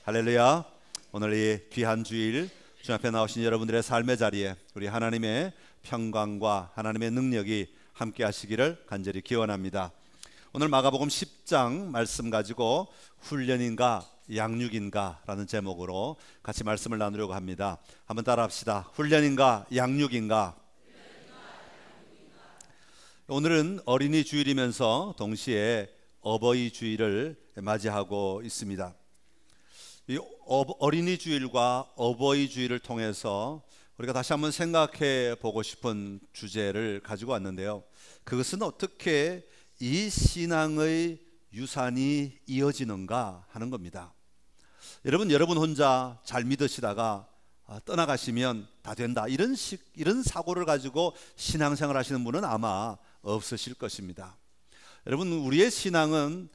할렐루야. 오늘 이 귀한 주일 주 앞에 나오신 여러분들의 삶의 자리에 우리 하나님의 평강과 하나님의 능력이 함께 하시기를 간절히 기원합니다. 오늘 마가복음 10장 말씀 가지고 훈련인가 양육인가 라는 제목으로 같이 말씀을 나누려고 합니다. 한번 따라 합시다. 훈련인가 양육인가. 오늘은 어린이 주일이면서 동시에 어버이 주일을 맞이하고 있습니다. 이 어린이 주일과 어버이 주일을 통해서 우리가 다시 한번 생각해 보고 싶은 주제를 가지고 왔는데요. 그것은 어떻게 이 신앙의 유산이 이어지는가 하는 겁니다. 여러분 혼자 잘 믿으시다가 떠나가시면 다 된다 이런 사고를 가지고 신앙생활 하시는 분은 아마 없으실 것입니다. 여러분, 우리의 신앙은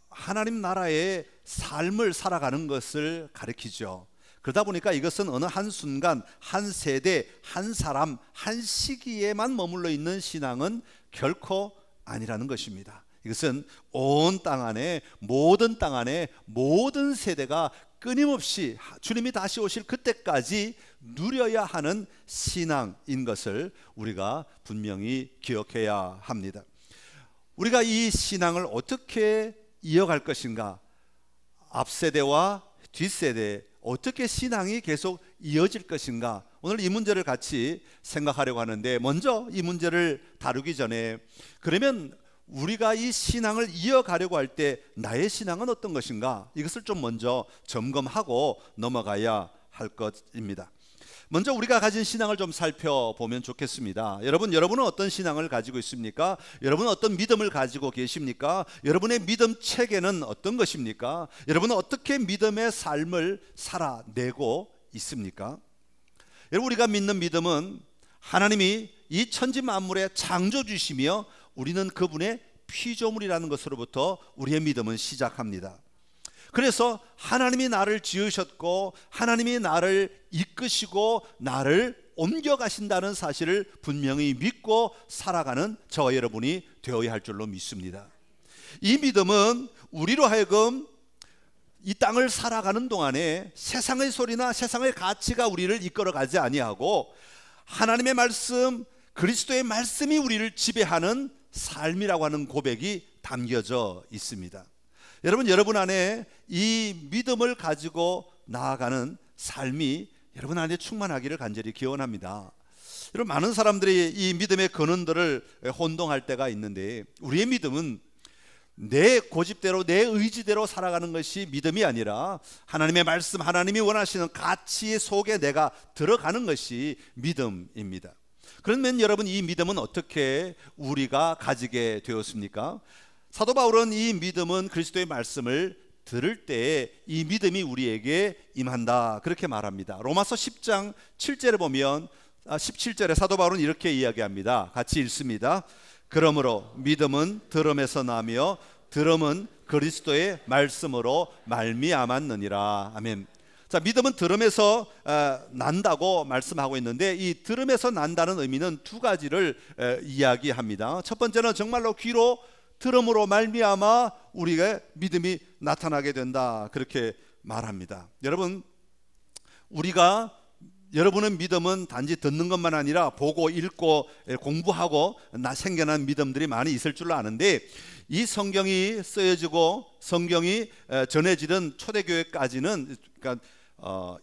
하나님 나라의 삶을 살아가는 것을 가리키죠. 그러다 보니까 이것은 어느 한순간, 한 세대, 한 사람, 한 시기에만 머물러 있는 신앙은 결코 아니라는 것입니다. 이것은 온 땅 안에, 모든 땅 안에, 모든 세대가 끊임없이 주님이 다시 오실 그때까지 누려야 하는 신앙인 것을 우리가 분명히 기억해야 합니다. 우리가 이 신앙을 어떻게 이어갈 것인가, 앞세대와 뒷세대 어떻게 신앙이 계속 이어질 것인가, 오늘 이 문제를 같이 생각하려고 하는데, 먼저 이 문제를 다루기 전에 그러면 우리가 이 신앙을 이어가려고 할 때 나의 신앙은 어떤 것인가, 이것을 좀 먼저 점검하고 넘어가야 할 것입니다. 먼저 우리가 가진 신앙을 좀 살펴보면 좋겠습니다. 여러분은 어떤 신앙을 가지고 있습니까? 여러분은 어떤 믿음을 가지고 계십니까? 여러분의 믿음 체계는 어떤 것입니까? 여러분은 어떻게 믿음의 삶을 살아내고 있습니까? 여러분, 우리가 믿는 믿음은 하나님이 이 천지 만물의 창조주시며 우리는 그분의 피조물이라는 것으로부터 우리의 믿음은 시작합니다. 그래서 하나님이 나를 지으셨고 하나님이 나를 이끄시고 나를 옮겨가신다는 사실을 분명히 믿고 살아가는 저와 여러분이 되어야 할 줄로 믿습니다. 이 믿음은 우리로 하여금 이 땅을 살아가는 동안에 세상의 소리나 세상의 가치가 우리를 이끌어가지 아니하고 하나님의 말씀, 그리스도의 말씀이 우리를 지배하는 삶이라고 하는 고백이 담겨져 있습니다. 여러분 안에 이 믿음을 가지고 나아가는 삶이 여러분 안에 충만하기를 간절히 기원합니다. 여러분, 많은 사람들이 이 믿음의 근원들을 혼동할 때가 있는데, 우리의 믿음은 내 고집대로 내 의지대로 살아가는 것이 믿음이 아니라 하나님의 말씀, 하나님이 원하시는 가치 속에 내가 들어가는 것이 믿음입니다. 그러면 여러분, 이 믿음은 어떻게 우리가 가지게 되었습니까? 사도 바울은 이 믿음은 그리스도의 말씀을 들을 때에 이 믿음이 우리에게 임한다 그렇게 말합니다. 로마서 10장 7절에 보면 17절에 사도 바울은 이렇게 이야기합니다. 같이 읽습니다. 그러므로 믿음은 들음에서 나며 들음은 그리스도의 말씀으로 말미암았느니라. 아멘. 자, 믿음은 들음에서 난다고 말씀하고 있는데, 이 들음에서 난다는 의미는 두 가지를 이야기합니다. 첫 번째는 정말로 귀로 들음으로 말미암아 우리가 믿음이 나타나게 된다 그렇게 말합니다. 여러분의 믿음은 단지 듣는 것만 아니라 보고 읽고 공부하고 생겨난 믿음들이 많이 있을 줄로 아는데, 이 성경이 쓰여지고 성경이 전해지던 초대교회까지는, 그러니까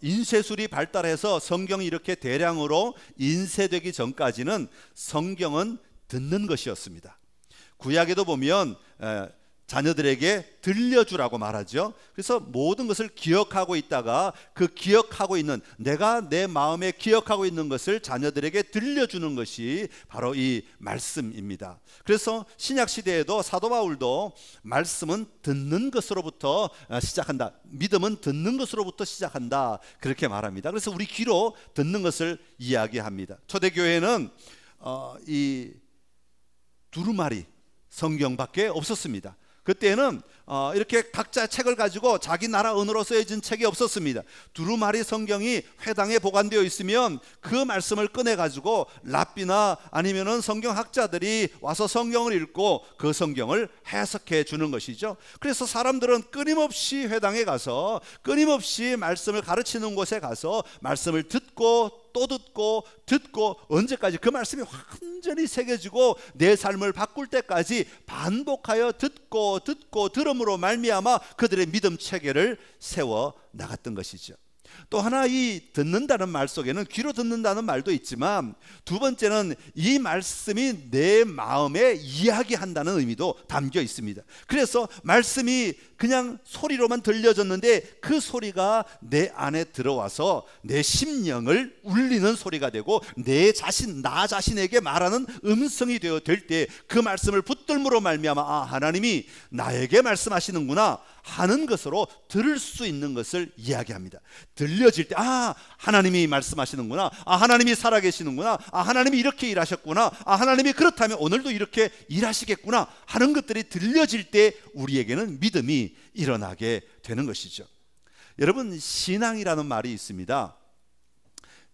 인쇄술이 발달해서 성경이 이렇게 대량으로 인쇄되기 전까지는 성경은 듣는 것이었습니다. 구약에도 보면 자녀들에게 들려주라고 말하죠. 그래서 모든 것을 기억하고 있다가 그 기억하고 있는, 내가 내 마음에 기억하고 있는 것을 자녀들에게 들려주는 것이 바로 이 말씀입니다. 그래서 신약 시대에도 사도 바울도 말씀은 듣는 것으로부터 시작한다, 믿음은 듣는 것으로부터 시작한다 그렇게 말합니다. 그래서 우리 귀로 듣는 것을 이야기합니다. 초대교회는 이 두루마리 성경밖에 없었습니다. 그때는 이렇게 각자 책을 가지고 자기 나라 언어로 쓰여진 책이 없었습니다. 두루마리 성경이 회당에 보관되어 있으면 그 말씀을 꺼내 가지고 랍비나 아니면은 성경학자들이 와서 성경을 읽고 그 성경을 해석해 주는 것이죠. 그래서 사람들은 끊임없이 회당에 가서 끊임없이 말씀을 가르치는 곳에 가서 말씀을 듣고 또 듣고 언제까지 그 말씀이 완전히 새겨지고 내 삶을 바꿀 때까지 반복하여 듣고 들음으로 말미암아 그들의 믿음 체계를 세워 나갔던 것이죠. 또 하나, 이 듣는다는 말 속에는 귀로 듣는다는 말도 있지만 두 번째는 이 말씀이 내 마음에 이야기한다는 의미도 담겨 있습니다. 그래서 말씀이 그냥 소리로만 들려졌는데 그 소리가 내 안에 들어와서 내 심령을 울리는 소리가 되고 나 자신에게 말하는 음성이 되어 될 때 그 말씀을 붙들므로 말미암아 하나님이 나에게 말씀하시는구나 하는 것으로 들을 수 있는 것을 이야기합니다. 들려질 때 하나님이 말씀하시는구나, 하나님이 살아계시는구나, 하나님이 이렇게 일하셨구나, 하나님이 그렇다면 오늘도 이렇게 일하시겠구나 하는 것들이 들려질 때 우리에게는 믿음이 일어나게 되는 것이죠. 여러분, 신앙이라는 말이 있습니다.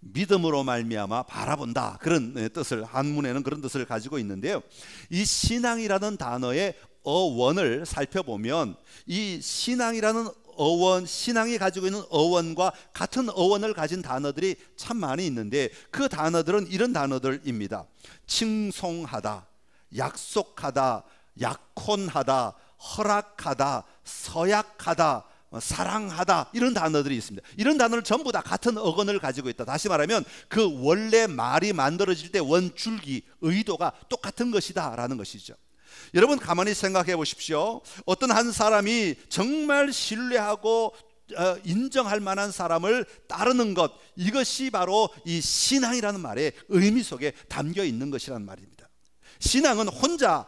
믿음으로 말미암아 바라본다, 그런 뜻을, 한문에는 그런 뜻을 가지고 있는데요. 이 신앙이라는 단어의 어원을 살펴보면 이 신앙이라는 어원, 신앙이 가지고 있는 어원과 같은 어원을 가진 단어들이 참 많이 있는데 그 단어들은 이런 단어들입니다. 칭송하다, 약속하다, 약혼하다, 허락하다, 서약하다, 사랑하다, 이런 단어들이 있습니다. 이런 단어를 전부 다 같은 어원을 가지고 있다. 다시 말하면 그 원래 말이 만들어질 때 원줄기, 의도가 똑같은 것이다 라는 것이죠. 여러분, 가만히 생각해 보십시오. 어떤 한 사람이 정말 신뢰하고 인정할 만한 사람을 따르는 것, 이것이 바로 이 신앙이라는 말의 의미 속에 담겨 있는 것이란 말입니다. 신앙은 혼자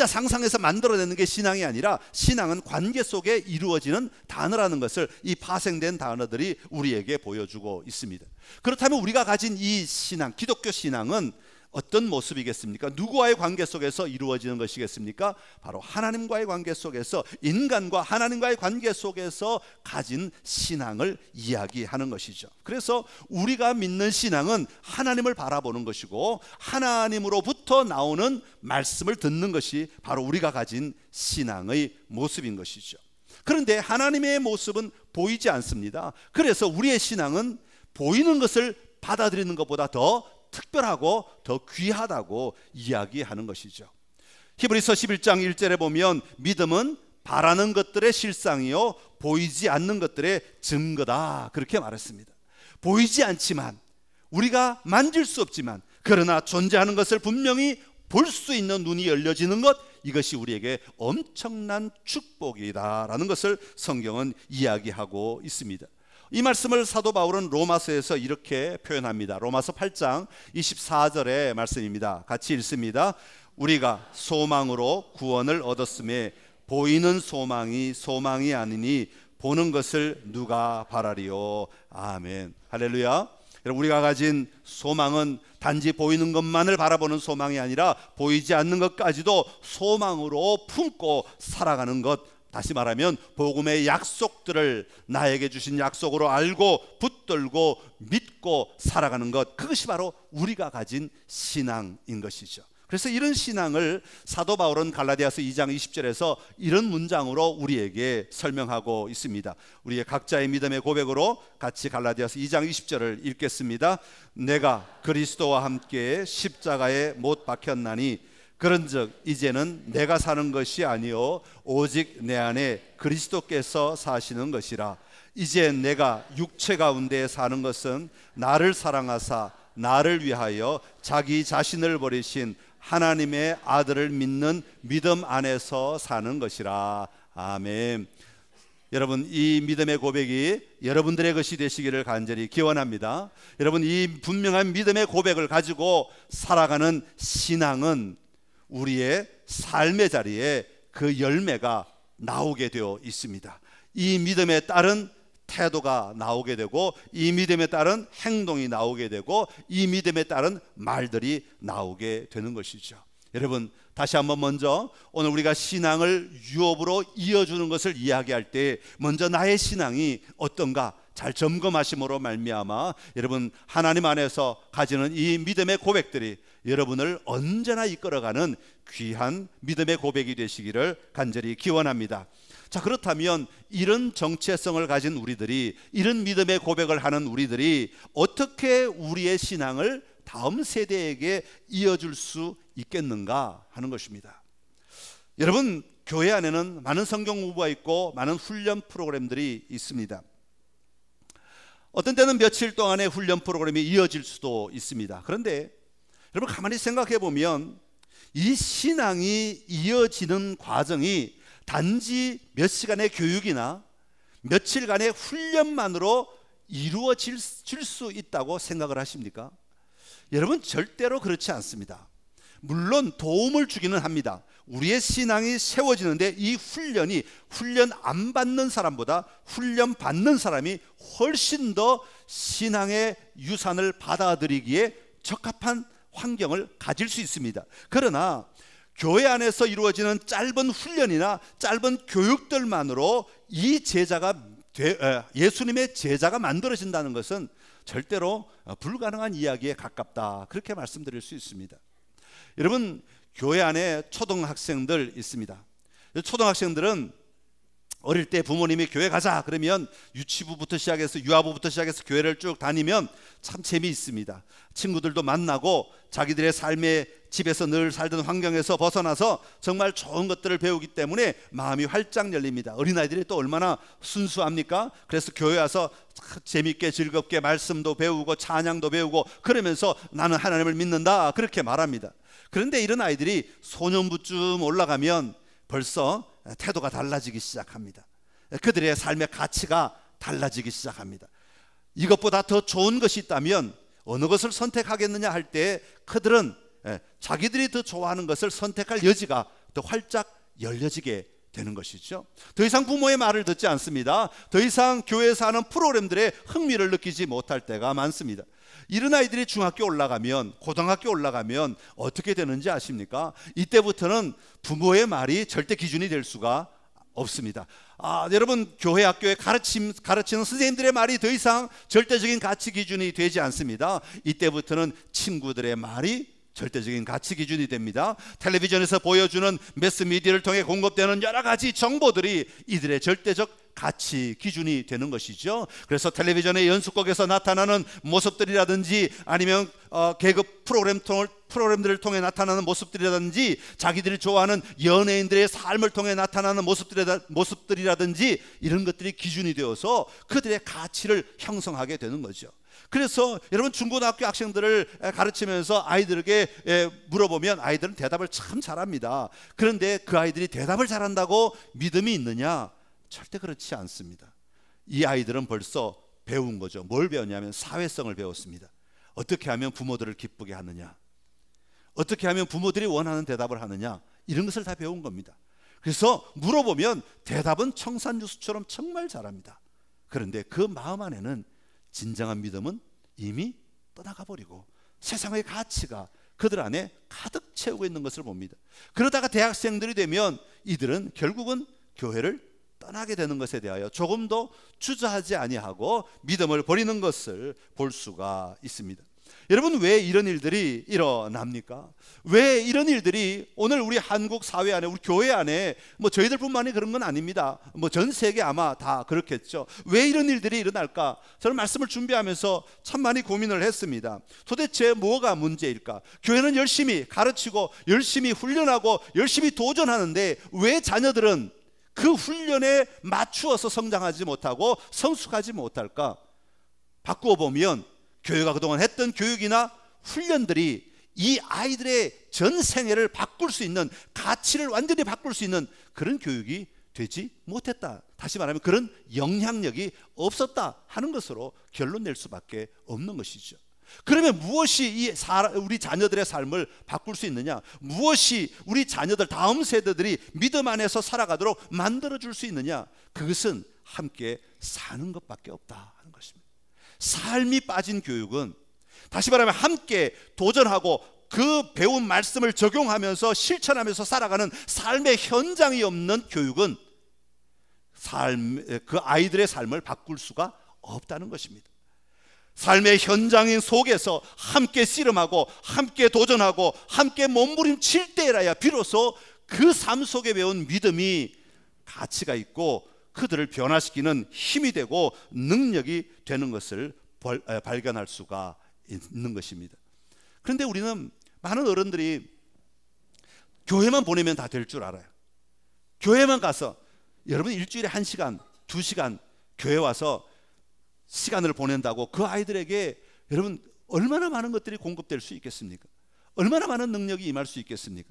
상상해서 만들어내는 게 신앙이 아니라 신앙은 관계 속에 이루어지는 단어라는 것을 이 파생된 단어들이 우리에게 보여주고 있습니다. 그렇다면 우리가 가진 이 신앙, 기독교 신앙은 어떤 모습이겠습니까? 누구와의 관계 속에서 이루어지는 것이겠습니까? 바로 하나님과의 관계 속에서, 인간과 하나님과의 관계 속에서 가진 신앙을 이야기하는 것이죠. 그래서 우리가 믿는 신앙은 하나님을 바라보는 것이고 하나님으로부터 나오는 말씀을 듣는 것이 바로 우리가 가진 신앙의 모습인 것이죠. 그런데 하나님의 모습은 보이지 않습니다. 그래서 우리의 신앙은 보이는 것을 받아들이는 것보다 더 특별하고 더 귀하다고 이야기하는 것이죠. 히브리서 11장 1절에 보면 믿음은 바라는 것들의 실상이요 보이지 않는 것들의 증거다, 그렇게 말했습니다. 보이지 않지만, 우리가 만질 수 없지만, 그러나 존재하는 것을 분명히 볼 수 있는 눈이 열려지는 것, 이것이 우리에게 엄청난 축복이다라는 것을 성경은 이야기하고 있습니다. 이 말씀을 사도 바울은 로마서에서 이렇게 표현합니다. 로마서 8장 24절의 말씀입니다. 같이 읽습니다. 우리가 소망으로 구원을 얻었음에 보이는 소망이 소망이 아니니 보는 것을 누가 바라리요. 아멘. 할렐루야. 여러분, 우리가 가진 소망은 단지 보이는 것만을 바라보는 소망이 아니라 보이지 않는 것까지도 소망으로 품고 살아가는 것, 다시 말하면 복음의 약속들을 나에게 주신 약속으로 알고 붙들고 믿고 살아가는 것, 그것이 바로 우리가 가진 신앙인 것이죠. 그래서 이런 신앙을 사도 바울은 갈라디아서 2장 20절에서 이런 문장으로 우리에게 설명하고 있습니다. 우리의 각자의 믿음의 고백으로 같이 갈라디아서 2장 20절을 읽겠습니다. 내가 그리스도와 함께 십자가에 못 박혔나니 그런즉 이제는 내가 사는 것이 아니요 오직 내 안에 그리스도께서 사시는 것이라. 이제 내가 육체 가운데 사는 것은 나를 사랑하사 나를 위하여 자기 자신을 버리신 하나님의 아들을 믿는 믿음 안에서 사는 것이라. 아멘. 여러분, 이 믿음의 고백이 여러분들의 것이 되시기를 간절히 기원합니다. 여러분, 이 분명한 믿음의 고백을 가지고 살아가는 신앙은 우리의 삶의 자리에 그 열매가 나오게 되어 있습니다. 이 믿음에 따른 태도가 나오게 되고, 이 믿음에 따른 행동이 나오게 되고, 이 믿음에 따른 말들이 나오게 되는 것이죠. 여러분, 다시 한번 먼저 오늘 우리가 신앙을 유업으로 이어주는 것을 이야기할 때 먼저 나의 신앙이 어떤가 잘 점검하심으로 말미암아 여러분 하나님 안에서 가지는 이 믿음의 고백들이 여러분을 언제나 이끌어가는 귀한 믿음의 고백이 되시기를 간절히 기원합니다. 자, 그렇다면 이런 정체성을 가진 우리들이, 이런 믿음의 고백을 하는 우리들이 어떻게 우리의 신앙을 다음 세대에게 이어줄 수 있겠는가 하는 것입니다. 여러분, 교회 안에는 많은 성경 공부가 있고 많은 훈련 프로그램들이 있습니다. 어떤 때는 며칠 동안의 훈련 프로그램이 이어질 수도 있습니다. 그런데 여러분 가만히 생각해 보면 이 신앙이 이어지는 과정이 단지 몇 시간의 교육이나 며칠간의 훈련만으로 이루어질 수 있다고 생각을 하십니까? 여러분 절대로 그렇지 않습니다. 물론 도움을 주기는 합니다. 우리의 신앙이 세워지는데 이 훈련이 훈련 안 받는 사람보다 훈련 받는 사람이 훨씬 더 신앙의 유산을 받아들이기에 적합한 환경을 가질 수 있습니다. 그러나 교회 안에서 이루어지는 짧은 훈련이나 짧은 교육들만으로 이 제자가 예수님의 제자가 만들어진다는 것은 절대로 불가능한 이야기에 가깝다, 그렇게 말씀드릴 수 있습니다. 여러분, 교회 안에 초등학생들 있습니다. 초등학생들은 어릴 때 부모님이 교회 가자 그러면 유치부부터 시작해서 유아부부터 시작해서 교회를 쭉 다니면 참 재미있습니다. 친구들도 만나고 자기들의 삶의 집에서 늘 살던 환경에서 벗어나서 정말 좋은 것들을 배우기 때문에 마음이 활짝 열립니다. 어린아이들이 또 얼마나 순수합니까? 그래서 교회 와서 재밌게 즐겁게 말씀도 배우고 찬양도 배우고 그러면서 나는 하나님을 믿는다 그렇게 말합니다. 그런데 이런 아이들이 소년부쯤 올라가면 벌써 태도가 달라지기 시작합니다. 그들의 삶의 가치가 달라지기 시작합니다. 이것보다 더 좋은 것이 있다면 어느 것을 선택하겠느냐 할 때 그들은 자기들이 더 좋아하는 것을 선택할 여지가 더 활짝 열려지게 되는 것이죠. 더 이상 부모의 말을 듣지 않습니다. 더 이상 교회에서 하는 프로그램들에 흥미를 느끼지 못할 때가 많습니다. 이런 아이들이 중학교 올라가면, 고등학교 올라가면 어떻게 되는지 아십니까? 이때부터는 부모의 말이 절대 기준이 될 수가 없습니다. 여러분, 교회 학교에 가르치는 선생님들의 말이 더 이상 절대적인 가치 기준이 되지 않습니다. 이때부터는 친구들의 말이 절대적인 가치 기준이 됩니다. 텔레비전에서 보여주는 매스미디어를 통해 공급되는 여러 가지 정보들이 이들의 절대적 가치 기준이 되는 것이죠. 그래서 텔레비전의 연속극에서 나타나는 모습들이라든지 아니면 개그 프로그램들을 통해 나타나는 모습들이라든지 자기들이 좋아하는 연예인들의 삶을 통해 나타나는 모습들이라든지 이런 것들이 기준이 되어서 그들의 가치를 형성하게 되는 거죠. 그래서 여러분 중고등학교 학생들을 가르치면서 아이들에게 물어보면 아이들은 대답을 참 잘합니다. 그런데 그 아이들이 대답을 잘한다고 믿음이 있느냐? 절대 그렇지 않습니다. 이 아이들은 벌써 배운 거죠. 뭘 배웠냐면 사회성을 배웠습니다. 어떻게 하면 부모들을 기쁘게 하느냐, 어떻게 하면 부모들이 원하는 대답을 하느냐, 이런 것을 다 배운 겁니다. 그래서 물어보면 대답은 청산유수처럼 정말 잘합니다. 그런데 그 마음 안에는 진정한 믿음은 이미 떠나가 버리고 세상의 가치가 그들 안에 가득 채우고 있는 것을 봅니다. 그러다가 대학생들이 되면 이들은 결국은 교회를 떠나게 되는 것에 대하여 조금도 주저하지 아니하고 믿음을 버리는 것을 볼 수가 있습니다. 여러분, 왜 이런 일들이 일어납니까? 왜 이런 일들이 오늘 우리 한국 사회 안에, 우리 교회 안에, 저희들뿐만이 그런 건 아닙니다. 전 세계 아마 다 그렇겠죠. 왜 이런 일들이 일어날까? 저는 말씀을 준비하면서 참 많이 고민을 했습니다. 도대체 뭐가 문제일까? 교회는 열심히 가르치고 열심히 훈련하고 열심히 도전하는데 왜 자녀들은 그 훈련에 맞추어서 성장하지 못하고 성숙하지 못할까? 바꾸어 보면 교회가 그동안 했던 교육이나 훈련들이 이 아이들의 전 생애를 바꿀 수 있는, 가치를 완전히 바꿀 수 있는 그런 교육이 되지 못했다. 다시 말하면 그런 영향력이 없었다 하는 것으로 결론 낼 수밖에 없는 것이죠. 그러면 무엇이 우리 자녀들의 삶을 바꿀 수 있느냐? 무엇이 우리 자녀들, 다음 세대들이 믿음 안에서 살아가도록 만들어줄 수 있느냐? 그것은 함께 사는 것밖에 없다 하는 것입니다. 삶이 빠진 교육은, 다시 말하면 함께 도전하고 그 배운 말씀을 적용하면서 실천하면서 살아가는 삶의 현장이 없는 교육은 그 아이들의 삶을 바꿀 수가 없다는 것입니다. 삶의 현장인 속에서 함께 씨름하고 함께 도전하고 함께 몸부림칠 때라야 비로소 그 삶 속에 배운 믿음이 가치가 있고 그들을 변화시키는 힘이 되고 능력이 되는 것을 발견할 수가 있는 것입니다. 그런데 우리는 많은 어른들이 교회만 보내면 다 될 줄 알아요. 교회만 가서 여러분 일주일에 1시간, 2시간 교회 와서 시간을 보낸다고 그 아이들에게 여러분 얼마나 많은 것들이 공급될 수 있겠습니까? 얼마나 많은 능력이 임할 수 있겠습니까?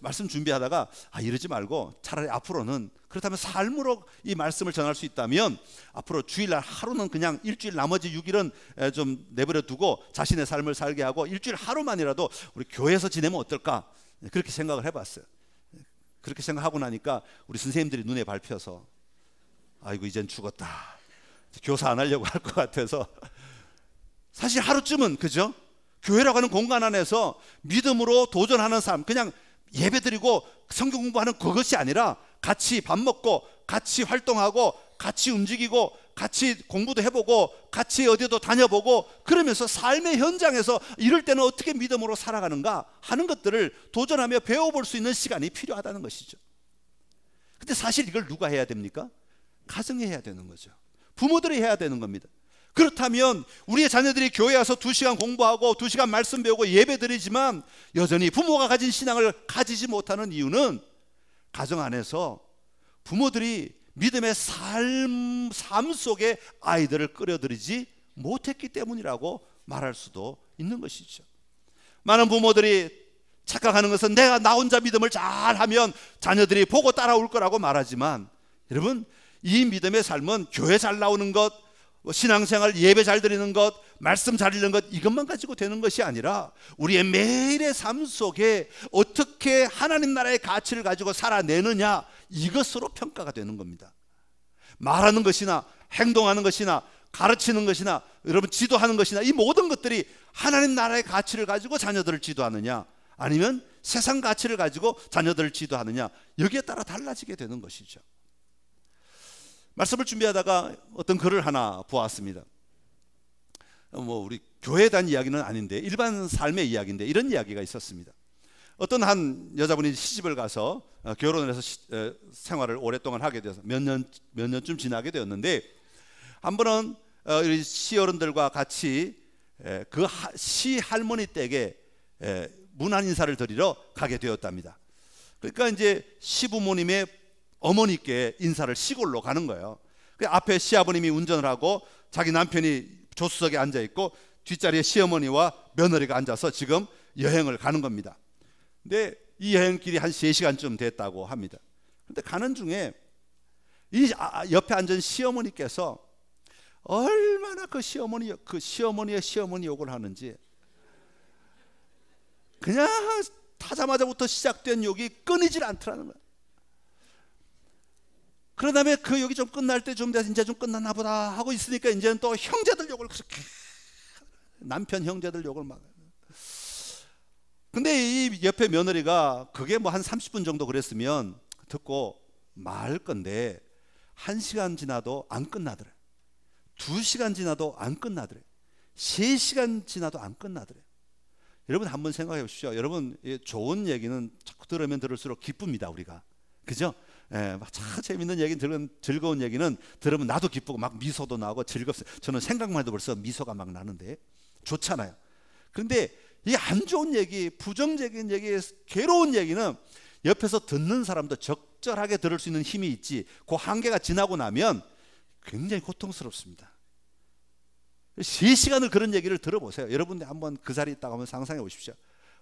말씀 준비하다가 이러지 말고 차라리 앞으로는 그렇다면 삶으로 이 말씀을 전할 수 있다면 앞으로 주일날 하루는 그냥 일주일 나머지 6일은 좀 내버려 두고 자신의 삶을 살게 하고 일주일 하루만이라도 우리 교회에서 지내면 어떨까? 그렇게 생각을 해봤어요. 그렇게 생각하고 나니까 우리 선생님들이 눈에 밟혀서 아이고 이젠 죽었다. 교사 안 하려고 할 것 같아서 사실 하루쯤은 그죠? 교회라고 하는 공간 안에서 믿음으로 도전하는 삶, 그냥 예배드리고 성경 공부하는 그것이 아니라 같이 밥 먹고 같이 활동하고 같이 움직이고 같이 공부도 해보고 같이 어디도 다녀보고 그러면서 삶의 현장에서 이럴 때는 어떻게 믿음으로 살아가는가 하는 것들을 도전하며 배워볼 수 있는 시간이 필요하다는 것이죠. 근데 사실 이걸 누가 해야 됩니까? 가정이 해야 되는 거죠. 부모들이 해야 되는 겁니다. 그렇다면 우리의 자녀들이 교회 와서 2시간 공부하고 2시간 말씀 배우고 예배 드리지만 여전히 부모가 가진 신앙을 가지지 못하는 이유는 가정 안에서 부모들이 믿음의 삶 속에 아이들을 끌어들이지 못했기 때문이라고 말할 수도 있는 것이죠. 많은 부모들이 착각하는 것은 내가 나 혼자 믿음을 잘하면 자녀들이 보고 따라올 거라고 말하지만 여러분 이 믿음의 삶은 교회 잘 나오는 것, 신앙생활 예배 잘 드리는 것, 말씀 잘 읽는 것 이것만 가지고 되는 것이 아니라 우리의 매일의 삶 속에 어떻게 하나님 나라의 가치를 가지고 살아내느냐 이것으로 평가가 되는 겁니다. 말하는 것이나 행동하는 것이나 가르치는 것이나 여러분 지도하는 것이나 이 모든 것들이 하나님 나라의 가치를 가지고 자녀들을 지도하느냐 아니면 세상 가치를 가지고 자녀들을 지도하느냐 여기에 따라 달라지게 되는 것이죠. 말씀을 준비하다가 어떤 글을 하나 보았습니다. 우리 교회에 대한 이야기는 아닌데 일반 삶의 이야기인데 이런 이야기가 있었습니다. 어떤 한 여자분이 시집을 가서 결혼을 해서 생활을 오랫동안 하게 돼서 몇 년쯤 지나게 되었는데 한 번은 시어른들과 같이 그 시할머니 댁에 문안 인사를 드리러 가게 되었답니다. 그러니까 이제 시부모님의 어머니께 인사를 시골로 가는 거예요. 앞에 시아버님이 운전을 하고 자기 남편이 조수석에 앉아 있고 뒷자리에 시어머니와 며느리가 앉아서 지금 여행을 가는 겁니다. 근데 이 여행길이 한 3시간쯤 됐다고 합니다. 근데 가는 중에 이 옆에 앉은 시어머니께서 얼마나 그 시어머니의 시어머니 욕을 하는지 그냥 타자마자부터 시작된 욕이 끊이질 않더라는 거예요. 그런 다음에 그 욕이 좀 끝날 때 좀 돼서 이제 좀 끝났나 보다 하고 있으니까 이제는 또 형제들 욕을 그렇게 남편 형제들 욕을 막. 근데 이 옆에 며느리가 그게 뭐 한 30분 정도 그랬으면 듣고 말 건데 1시간 지나도 안 끝나더래. 2시간 지나도 안 끝나더래. 3시간 지나도 안 끝나더래. 여러분 한번 생각해 보십시오. 여러분 좋은 얘기는 자꾸 들으면 들을수록 기쁩니다 우리가. 그죠? 참 재밌는 얘기, 즐거운 얘기는 들으면 나도 기쁘고 막 미소도 나고 즐겁어요. 저는 생각만 해도 벌써 미소가 막 나는데 좋잖아요. 그런데 이 안 좋은 얘기, 부정적인 얘기, 괴로운 얘기는 옆에서 듣는 사람도 적절하게 들을 수 있는 힘이 있지 그 한계가 지나고 나면 굉장히 고통스럽습니다. 3시간을 그런 얘기를 들어보세요. 여러분 한번 그 자리에 있다가 한번 상상해 보십시오.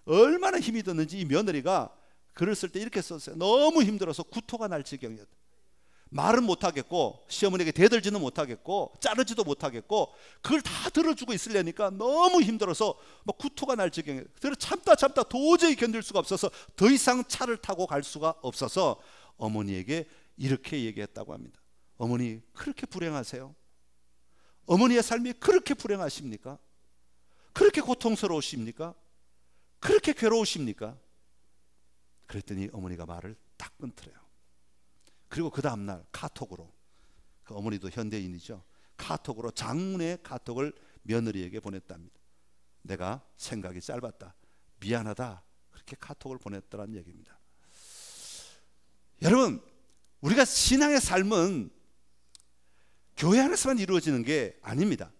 얼마나 힘이 드는지 이 며느리가 글을 쓸 때 이렇게 썼어요. 너무 힘들어서 구토가 날 지경이었다. 말은 못하겠고 시어머니에게 대들지는 못하겠고 자르지도 못하겠고 그걸 다 들어주고 있으려니까 너무 힘들어서 막 구토가 날 지경이었다. 그래서 참다 도저히 견딜 수가 없어서 더 이상 차를 타고 갈 수가 없어서 어머니에게 이렇게 얘기했다고 합니다. 어머니 그렇게 불행하세요? 어머니의 삶이 그렇게 불행하십니까? 그렇게 고통스러우십니까? 그렇게 괴로우십니까? 그랬더니 어머니가 말을 딱 끊더래요. 그리고 그 다음날 카톡으로, 그 어머니도 현대인이죠, 카톡으로, 장문의 카톡을 며느리에게 보냈답니다. 내가 생각이 짧았다, 미안하다, 그렇게 카톡을 보냈더란 얘기입니다. 여러분, 우리가 신앙의 삶은 교회 안에서만 이루어지는 게 아닙니다.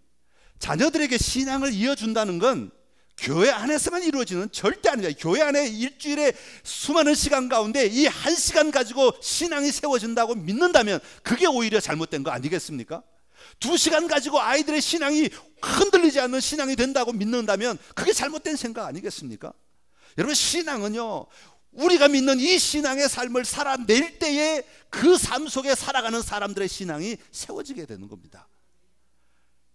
자녀들에게 신앙을 이어준다는 건 교회 안에서만 이루어지는 절대 아닙니다. 교회 안에 일주일에 수많은 시간 가운데 이 한 시간 가지고 신앙이 세워진다고 믿는다면 그게 오히려 잘못된 거 아니겠습니까? 2시간 가지고 아이들의 신앙이 흔들리지 않는 신앙이 된다고 믿는다면 그게 잘못된 생각 아니겠습니까? 여러분, 신앙은요, 우리가 믿는 이 신앙의 삶을 살아낼 때에 그 삶 속에 살아가는 사람들의 신앙이 세워지게 되는 겁니다.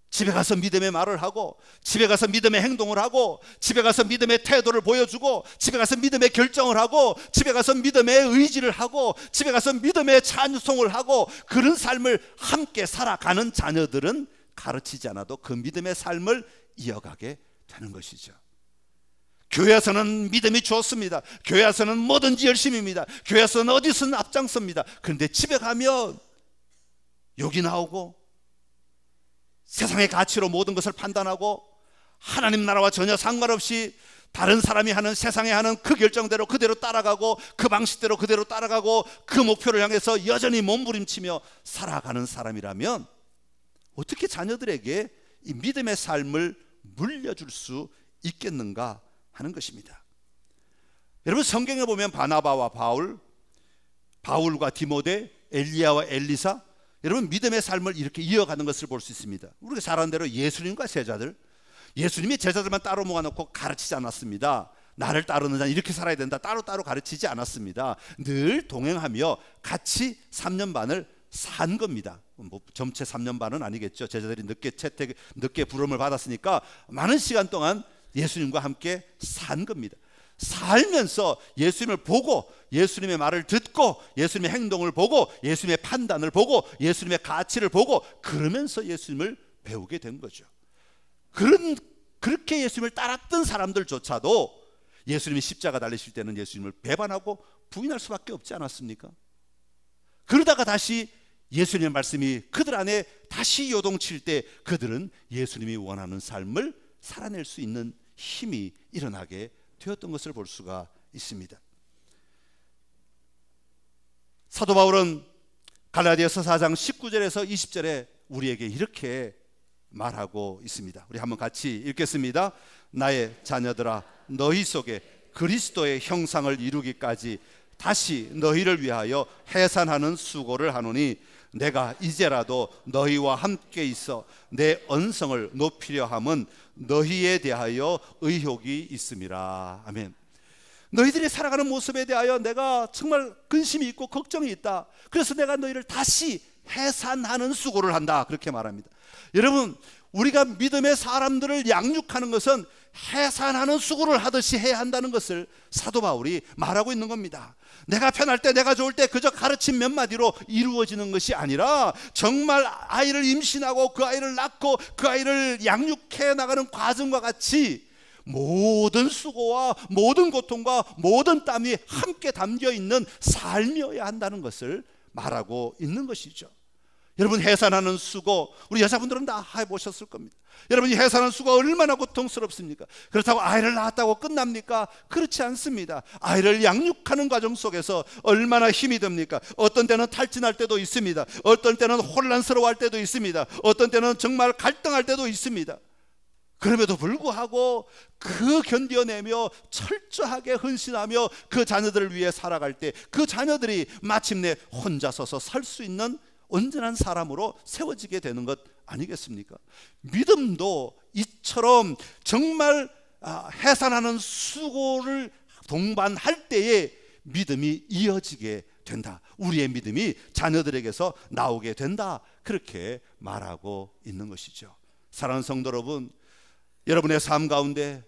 집에 가서 믿음의 말을 하고, 집에 가서 믿음의 행동을 하고, 집에 가서 믿음의 태도를 보여주고, 집에 가서 믿음의 결정을 하고, 집에 가서 믿음의 의지를 하고, 집에 가서 믿음의 찬송을 하고, 그런 삶을 함께 살아가는 자녀들은 가르치지 않아도 그 믿음의 삶을 이어가게 되는 것이죠. 교회에서는 믿음이 좋습니다. 교회에서는 뭐든지 열심입니다. 교회에서는 어디서는 앞장섭니다. 그런데 집에 가면 욕이 나오고, 세상의 가치로 모든 것을 판단하고, 하나님 나라와 전혀 상관없이 다른 사람이 하는, 세상에 하는 그 결정대로 그대로 따라가고, 그 방식대로 그대로 따라가고, 그 목표를 향해서 여전히 몸부림치며 살아가는 사람이라면 어떻게 자녀들에게 이 믿음의 삶을 물려줄 수 있겠는가 하는 것입니다. 여러분, 성경에 보면 바나바와 바울, 바울과 디모데, 엘리야와 엘리사, 여러분, 믿음의 삶을 이렇게 이어가는 것을 볼 수 있습니다. 우리가 잘 아는 대로 예수님과 제자들, 예수님이 제자들만 따로 모아놓고 가르치지 않았습니다. 나를 따르는 자는 이렇게 살아야 된다, 따로따로 가르치지 않았습니다. 늘 동행하며 같이 3년 반을 산 겁니다. 뭐 점체 3년 반은 아니겠죠. 제자들이 늦게 부름을 받았으니까 많은 시간 동안 예수님과 함께 산 겁니다. 살면서 예수님을 보고, 예수님의 말을 듣고, 예수님의 행동을 보고, 예수님의 판단을 보고, 예수님의 가치를 보고, 그러면서 예수님을 배우게 된 거죠. 그렇게 예수님을 따랐던 사람들조차도 예수님이 십자가 달리실 때는 예수님을 배반하고 부인할 수밖에 없지 않았습니까? 그러다가 다시 예수님의 말씀이 그들 안에 다시 요동칠 때 그들은 예수님이 원하는 삶을 살아낼 수 있는 힘이 일어나게 되었던 것을 볼 수가 있습니다. 사도 바울은 갈라디아서 4장 19절에서 20절에 우리에게 이렇게 말하고 있습니다. 우리 한번 같이 읽겠습니다. 나의 자녀들아, 너희 속에 그리스도의 형상을 이루기까지 다시 너희를 위하여 해산하는 수고를 하노니 내가 이제라도 너희와 함께 있어 내 언성을 높이려 함은 너희에 대하여 의욕이 있음이라. 아멘. 너희들이 살아가는 모습에 대하여 내가 정말 근심이 있고 걱정이 있다. 그래서 내가 너희를 다시 해산하는 수고를 한다, 그렇게 말합니다. 여러분, 우리가 믿음의 사람들을 양육하는 것은 해산하는 수고를 하듯이 해야 한다는 것을 사도 바울이 말하고 있는 겁니다. 내가 편할 때, 내가 좋을 때 그저 가르침 몇 마디로 이루어지는 것이 아니라 정말 아이를 임신하고 그 아이를 낳고 그 아이를 양육해 나가는 과정과 같이 모든 수고와 모든 고통과 모든 땀이 함께 담겨 있는 삶이어야 한다는 것을 말하고 있는 것이죠. 여러분, 해산하는 수고, 우리 여자분들은 다 해보셨을 겁니다. 여러분이 해산하는 수고가 얼마나 고통스럽습니까? 그렇다고 아이를 낳았다고 끝납니까? 그렇지 않습니다. 아이를 양육하는 과정 속에서 얼마나 힘이 듭니까? 어떤 때는 탈진할 때도 있습니다. 어떤 때는 혼란스러워할 때도 있습니다. 어떤 때는 정말 갈등할 때도 있습니다. 그럼에도 불구하고 그 견뎌내며 철저하게 헌신하며 그 자녀들을 위해 살아갈 때 그 자녀들이 마침내 혼자 서서 살 수 있는 온전한 사람으로 세워지게 되는 것 아니겠습니까? 믿음도 이처럼 정말 해산하는 수고를 동반할 때에 믿음이 이어지게 된다. 우리의 믿음이 자녀들에게서 나오게 된다. 그렇게 말하고 있는 것이죠. 사랑하는 성도 여러분, 여러분의 삶 가운데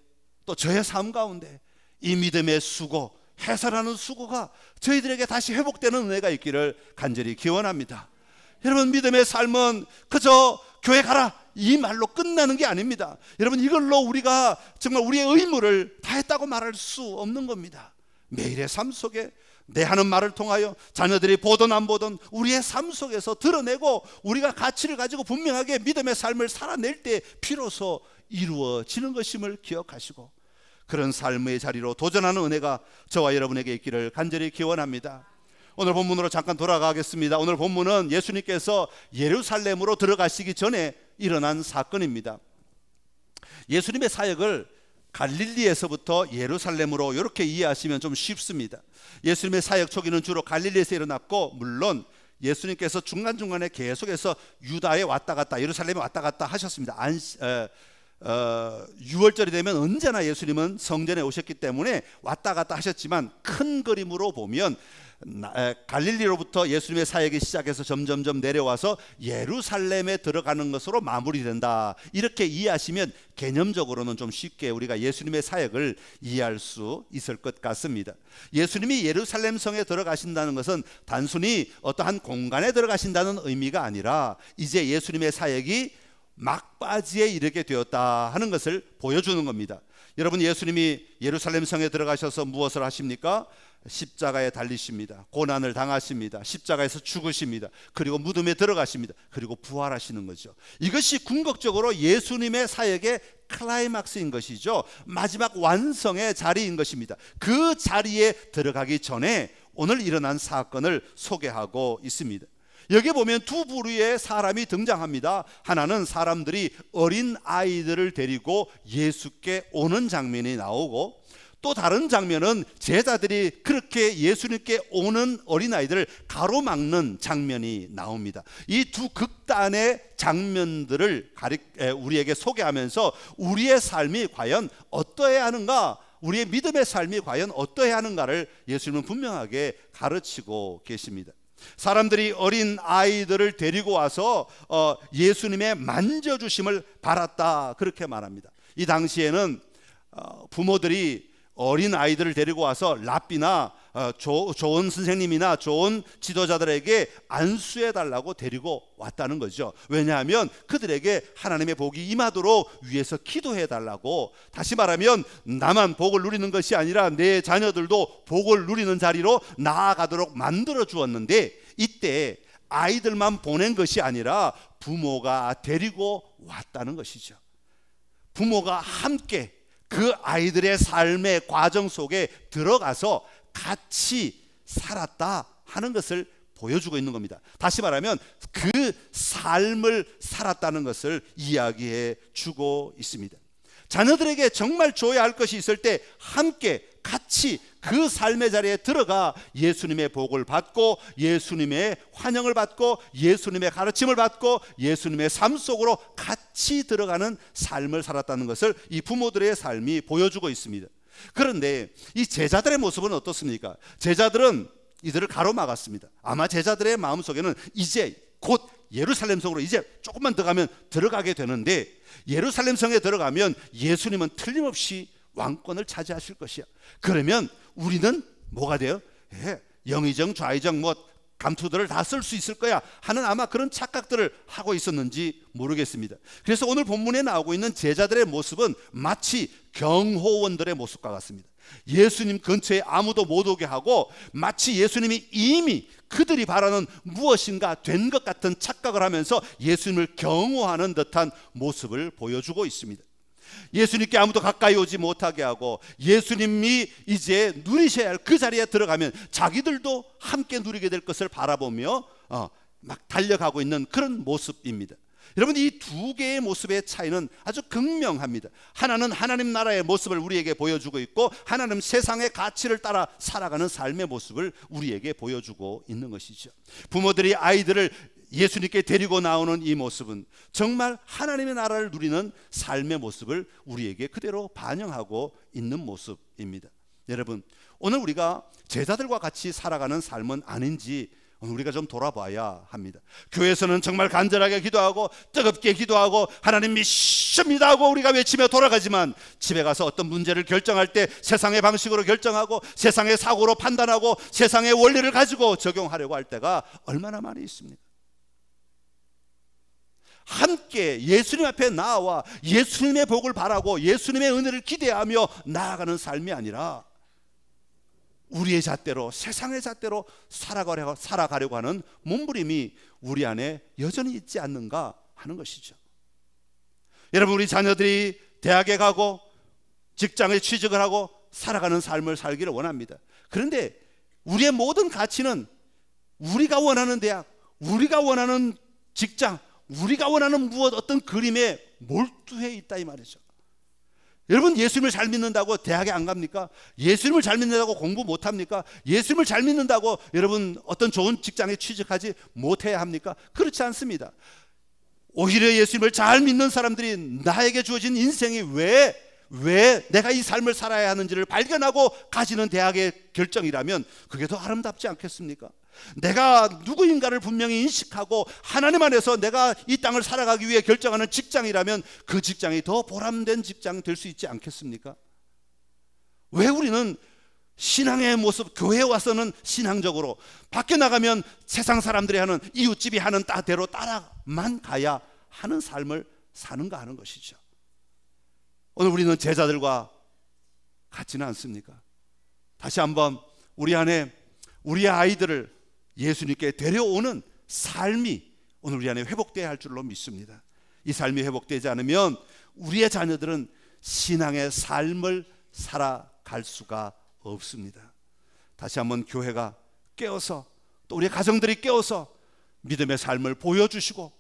또 저의 삶 가운데 이 믿음의 수고, 해산하는 수고가 저희들에게 다시 회복되는 은혜가 있기를 간절히 기원합니다. 여러분, 믿음의 삶은 그저 교회 가라 이 말로 끝나는 게 아닙니다. 여러분, 이걸로 우리가 정말 우리의 의무를 다했다고 말할 수 없는 겁니다. 매일의 삶 속에 내 하는 말을 통하여 자녀들이 보든 안 보든 우리의 삶 속에서 드러내고 우리가 가치를 가지고 분명하게 믿음의 삶을 살아낼 때 비로소 이루어지는 것임을 기억하시고 그런 삶의 자리로 도전하는 은혜가 저와 여러분에게 있기를 간절히 기원합니다. 오늘 본문으로 잠깐 돌아가겠습니다. 오늘 본문은 예수님께서 예루살렘으로 들어가시기 전에 일어난 사건입니다. 예수님의 사역을 갈릴리에서부터 예루살렘으로 이렇게 이해하시면 좀 쉽습니다. 예수님의 사역 초기는 주로 갈릴리에서 일어났고, 물론 예수님께서 중간중간에 계속해서 유다에 왔다 갔다, 예루살렘에 왔다 갔다 하셨습니다. 6월절이 되면 언제나 예수님은 성전에 오셨기 때문에 왔다 갔다 하셨지만, 큰 그림으로 보면 갈릴리로부터 예수님의 사역이 시작해서 점점점 내려와서 예루살렘에 들어가는 것으로 마무리된다, 이렇게 이해하시면 개념적으로는 좀 쉽게 우리가 예수님의 사역을 이해할 수 있을 것 같습니다. 예수님이 예루살렘 성에 들어가신다는 것은 단순히 어떠한 공간에 들어가신다는 의미가 아니라 이제 예수님의 사역이 막바지에 이르게 되었다 하는 것을 보여주는 겁니다. 여러분, 예수님이 예루살렘 성에 들어가셔서 무엇을 하십니까? 십자가에 달리십니다. 고난을 당하십니다. 십자가에서 죽으십니다. 그리고 무덤에 들어가십니다. 그리고 부활하시는 거죠. 이것이 궁극적으로 예수님의 사역의 클라이막스인 것이죠. 마지막 완성의 자리인 것입니다. 그 자리에 들어가기 전에 오늘 일어난 사건을 소개하고 있습니다. 여기 보면 두 부류의 사람이 등장합니다. 하나는 사람들이 어린 아이들을 데리고 예수께 오는 장면이 나오고, 또 다른 장면은 제자들이 그렇게 예수님께 오는 어린아이들을 가로막는 장면이 나옵니다. 이 두 극단의 장면들을 우리에게 소개하면서 우리의 삶이 과연 어떠해야 하는가, 우리의 믿음의 삶이 과연 어떠해야 하는가를 예수님은 분명하게 가르치고 계십니다. 사람들이 어린 아이들을 데리고 와서 예수님의 만져주심을 바랐다, 그렇게 말합니다. 이 당시에는 부모들이 어린 아이들을 데리고 와서 랍비나 좋은 선생님이나 좋은 지도자들에게 안수해 달라고 데리고 왔다는 거죠. 왜냐하면 그들에게 하나님의 복이 임하도록 위해서 기도해 달라고, 다시 말하면 나만 복을 누리는 것이 아니라 내 자녀들도 복을 누리는 자리로 나아가도록 만들어 주었는데, 이때 아이들만 보낸 것이 아니라 부모가 데리고 왔다는 것이죠. 부모가 함께 그 아이들의 삶의 과정 속에 들어가서 같이 살았다 하는 것을 보여주고 있는 겁니다. 다시 말하면 그 삶을 살았다는 것을 이야기해 주고 있습니다. 자녀들에게 정말 줘야 할 것이 있을 때 함께 같이 그 삶의 자리에 들어가 예수님의 복을 받고 예수님의 환영을 받고 예수님의 가르침을 받고 예수님의 삶 속으로 같이 들어가는 삶을 살았다는 것을 이 부모들의 삶이 보여주고 있습니다. 그런데 이 제자들의 모습은 어떻습니까? 제자들은 이들을 가로막았습니다. 아마 제자들의 마음속에는 이제 곧 예루살렘 성으로 이제 조금만 더 가면 들어가게 되는데, 예루살렘 성에 들어가면 예수님은 틀림없이 왕권을 차지하실 것이야. 그러면 우리는 뭐가 돼요? 영의정 좌의정 감투들을 다 쓸 수 있을 거야 하는 아마 그런 착각들을 하고 있었는지 모르겠습니다. 그래서 오늘 본문에 나오고 있는 제자들의 모습은 마치 경호원들의 모습과 같습니다. 예수님 근처에 아무도 못 오게 하고 마치 예수님이 이미 그들이 바라는 무엇인가 된 것 같은 착각을 하면서 예수님을 경호하는 듯한 모습을 보여주고 있습니다. 예수님께 아무도 가까이 오지 못하게 하고 예수님이 이제 누리셔야 할 그 자리에 들어가면 자기들도 함께 누리게 될 것을 바라보며 막 달려가고 있는 그런 모습입니다. 여러분, 이 두 개의 모습의 차이는 아주 극명합니다. 하나는 하나님 나라의 모습을 우리에게 보여주고 있고, 하나는 세상의 가치를 따라 살아가는 삶의 모습을 우리에게 보여주고 있는 것이죠. 부모들이 아이들을 예수님께 데리고 나오는 이 모습은 정말 하나님의 나라를 누리는 삶의 모습을 우리에게 그대로 반영하고 있는 모습입니다. 여러분, 오늘 우리가 제자들과 같이 살아가는 삶은 아닌지 오늘 우리가 좀 돌아봐야 합니다. 교회에서는 정말 간절하게 기도하고 뜨겁게 기도하고 하나님 믿습니다 하고 우리가 외치며 돌아가지만, 집에 가서 어떤 문제를 결정할 때 세상의 방식으로 결정하고 세상의 사고로 판단하고 세상의 원리를 가지고 적용하려고 할 때가 얼마나 많이 있습니까? 한 함께 예수님 앞에 나와 예수님의 복을 바라고 예수님의 은혜를 기대하며 나아가는 삶이 아니라 우리의 잣대로, 세상의 잣대로 살아가려고 하는 몸부림이 우리 안에 여전히 있지 않는가 하는 것이죠. 여러분, 우리 자녀들이 대학에 가고 직장에 취직을 하고 살아가는 삶을 살기를 원합니다. 그런데 우리의 모든 가치는 우리가 원하는 대학, 우리가 원하는 직장, 우리가 원하는 무엇, 어떤 그림에 몰두해 있다 이 말이죠. 여러분, 예수님을 잘 믿는다고 대학에 안 갑니까? 예수님을 잘 믿는다고 공부 못합니까? 예수님을 잘 믿는다고 여러분 어떤 좋은 직장에 취직하지 못해야 합니까? 그렇지 않습니다. 오히려 예수님을 잘 믿는 사람들이 나에게 주어진 인생이 왜 내가 이 삶을 살아야 하는지를 발견하고 가지는 대학의 결정이라면 그게 더 아름답지 않겠습니까? 내가 누구인가를 분명히 인식하고 하나님 안에서 내가 이 땅을 살아가기 위해 결정하는 직장이라면 그 직장이 더 보람된 직장이 될 수 있지 않겠습니까? 왜 우리는 신앙의 모습, 교회에 와서는 신앙적으로, 밖에 나가면 세상 사람들이 하는, 이웃집이 하는 대로 따라만 가야 하는 삶을 사는가 하는 것이죠. 오늘 우리는 제자들과 같지는 않습니까? 다시 한번 우리 안에 우리의 아이들을 예수님께 데려오는 삶이 오늘 우리 안에 회복되어야 할 줄로 믿습니다. 이 삶이 회복되지 않으면 우리의 자녀들은 신앙의 삶을 살아갈 수가 없습니다. 다시 한번 교회가 깨어서, 또 우리의 가정들이 깨어서 믿음의 삶을 보여주시고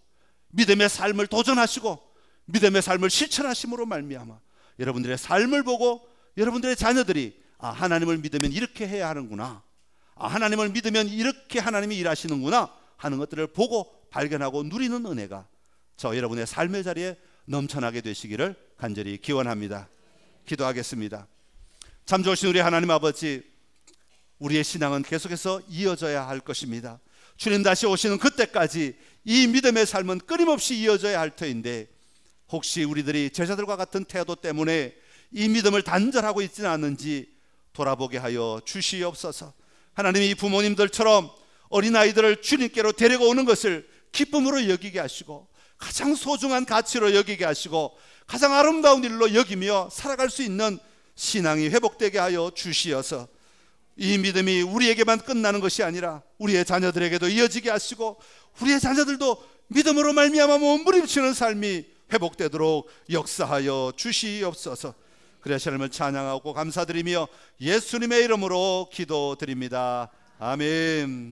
믿음의 삶을 도전하시고 믿음의 삶을 실천하심으로 말미암아 여러분들의 삶을 보고 여러분들의 자녀들이 하나님을 믿으면 이렇게 해야 하는구나, 하나님을 믿으면 이렇게 하나님이 일하시는구나 하는 것들을 보고 발견하고 누리는 은혜가 저 여러분의 삶의 자리에 넘쳐나게 되시기를 간절히 기원합니다. 기도하겠습니다. 참 좋으신 우리 하나님 아버지, 우리의 신앙은 계속해서 이어져야 할 것입니다. 주님 다시 오시는 그때까지 이 믿음의 삶은 끊임없이 이어져야 할 터인데, 혹시 우리들이 제자들과 같은 태도 때문에 이 믿음을 단절하고 있지는 않는지 돌아보게 하여 주시옵소서. 하나님이 이 부모님들처럼 어린아이들을 주님께로 데리고 오는 것을 기쁨으로 여기게 하시고 가장 소중한 가치로 여기게 하시고 가장 아름다운 일로 여기며 살아갈 수 있는 신앙이 회복되게 하여 주시어서 이 믿음이 우리에게만 끝나는 것이 아니라 우리의 자녀들에게도 이어지게 하시고 우리의 자녀들도 믿음으로 말미암아 몸부림치는 삶이 회복되도록 역사하여 주시옵소서. 그래서 하나님을 찬양하고 감사드리며 예수님의 이름으로 기도드립니다. 아멘.